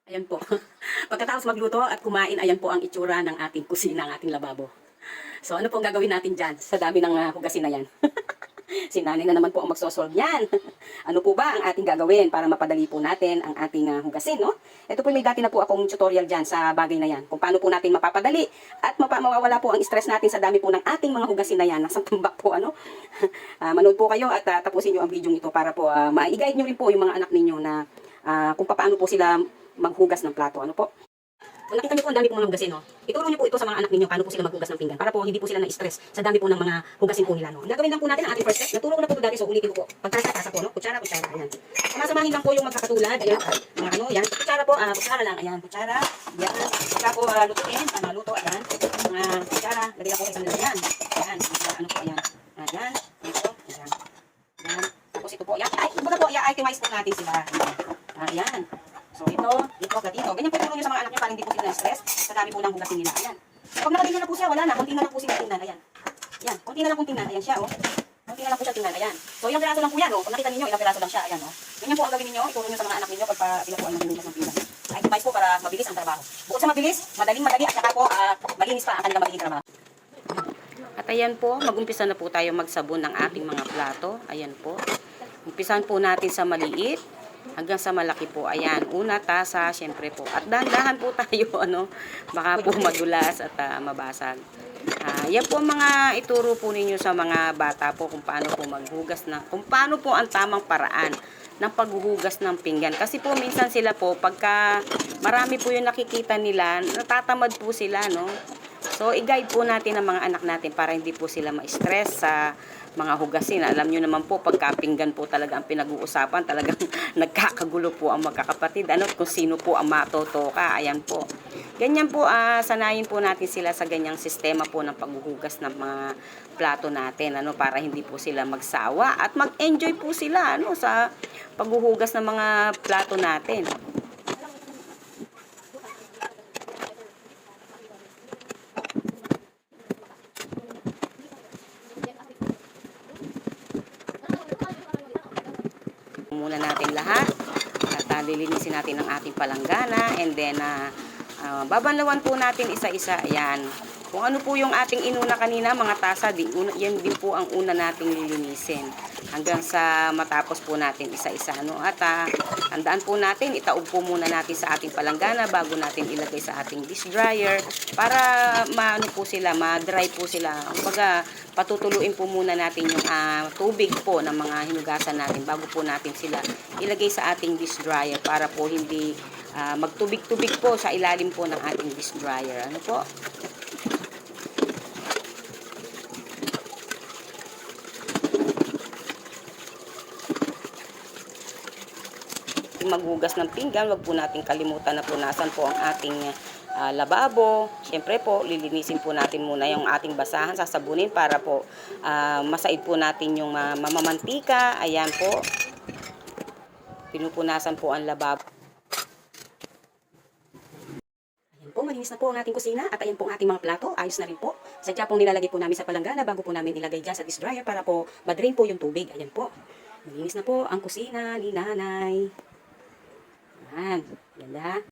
Ayan po. Pagkatapos magluto at kumain, ayan po ang itsura ng ating kusina, ang ating lababo. So ano pong gagawin natin dyan sa dami ng hugasin na yan? Si nanay na naman po ang magsosolve yan. Ano po ba ang ating gagawin para mapadali po natin ang ating hugasin, no? Ito po may dati na po akong tutorial dyan sa bagay na yan. Kung paano po natin mapapadali at mawawala po ang stress natin sa dami po ng ating mga hugasin na yan. Nasa tumbak po, ano? Manood po kayo at tapusin nyo ang video ito para po ma-guide nyo rin po yung mga anak ninyo na kung paano po sila maghugas ng plato. Ano po? Kung nakita niyo po ang dami pong mga hugasin, no? Ituro niyo po ito sa mga anak ninyo paano po sila maghugas ng pinggan para po hindi po sila na-stress sa dami po ng mga hugasin po nila, no? Gagawin lang po natin ang ating first step. Naturo ko na po ito dati, so ulitin ko po. Pagtasa-tasa po, no? Kutsara, kutsara, ayan. Samasamahin lang po yung magkakatulad, ayan. Mga ano, yan. Kutsara po, kutsara lang, ayan. Kutsara, yan. Saka po lutuin, luto, ayan. Mga kutsara, lagay lang po isang lalagyan. Ayan, ano po, ayan. Ayan, ito, ayan. Ayan. Tapos ito po, ayan. Ay, kumbaga po, i-itemize po natin sila. Ayan. So ito, platito. Ganyan po ituro nyo sa mga anak nyo para hindi po sila na-stress sa dami po ng hugasin nila. Ayan. Pag nakalinya na po siya, wala na. Kunti na lang po sila tingnan. Ayan. Ayan. Kunti na lang po tingnan. Ayan siya, oh. Kunti na lang po siya tingnan. Ayan. So ilang piraso lang po yan, oh. Pag nakita ninyo, ilang piraso lang siya. Ayan, oh. Ganyan po ang gawin ninyo. Ituro nyo sa mga anak ninyo pag sila po ay maghugas ng pinggan. I-advise po para mabilis ang trabaho. Bukod sa mabilis, madaling-madali at saka po malinis pa ang kanilang magiging trabaho. At ayan po, mag-umpisa na po tayo magsabon ng ating mga plato. Ayan po. Umpisahan po natin sa maliit hanggang sa malaki po. Ayan, una tasa, syempre po. At dahan-dahan po tayo, ano, baka po madulas at mabasag. Yan po mga ituro po ninyo sa mga bata po kung paano po maghugas na, kung paano po ang tamang paraan ng paghuhugas ng pinggan. Kasi po minsan sila po, pagka marami po yung nakikita nila, natatamad po sila, no? So, i-guide po natin ang mga anak natin para hindi po sila ma-stress sa mga hugasin. Alam nyo naman po, pagka pinggan po talaga ang pinag-uusapan, talagang nagkakagulo po ang magkakapatid. Ano, kung sino po ang matotoka, ayan po. Ganyan po, sanayin po natin sila sa ganyang sistema po ng paghuhugas ng mga plato natin, ano, para hindi po sila magsawa at mag-enjoy po sila, ano, sa paghuhugas ng mga plato natin. Muna natin lahat at lilinisin natin ang ating palanggana and then babanlawan po natin isa-isa. Ayan. Kung ano po yung ating inuna kanina, mga tasa, yan din po ang una nating lilinisin hanggang sa matapos po natin isa-isa. No? At tandaan po natin, itaob po muna natin sa ating palanggana bago natin ilagay sa ating dish dryer para maano po sila, ma-dry po sila. Kumbaga, patutuluin po muna natin yung tubig po ng mga hinugasan natin bago po natin sila ilagay sa ating dish dryer para po hindi magtubig-tubig po sa ilalim po ng ating dish dryer. Ano po? Maghugas ng pinggan, wag po natin kalimutan na punasan po ang ating lababo. Siyempre po, lilinisin po natin muna yung ating basahan, sasabunin para po masaid po natin yung mamamantika. Ayan po. Pinupunasan po ang lababo. Ayan po, malinis na po ang ating kusina at ayan po ang ating mga plato. Ayos na rin po. Sadya pong nilalagay po namin sa palanggana bago po namin ilagay dyan sa dish dryer para po madrain po yung tubig. Ayan po. Malinis na po ang kusina ni nanay. Ayan. Ganda.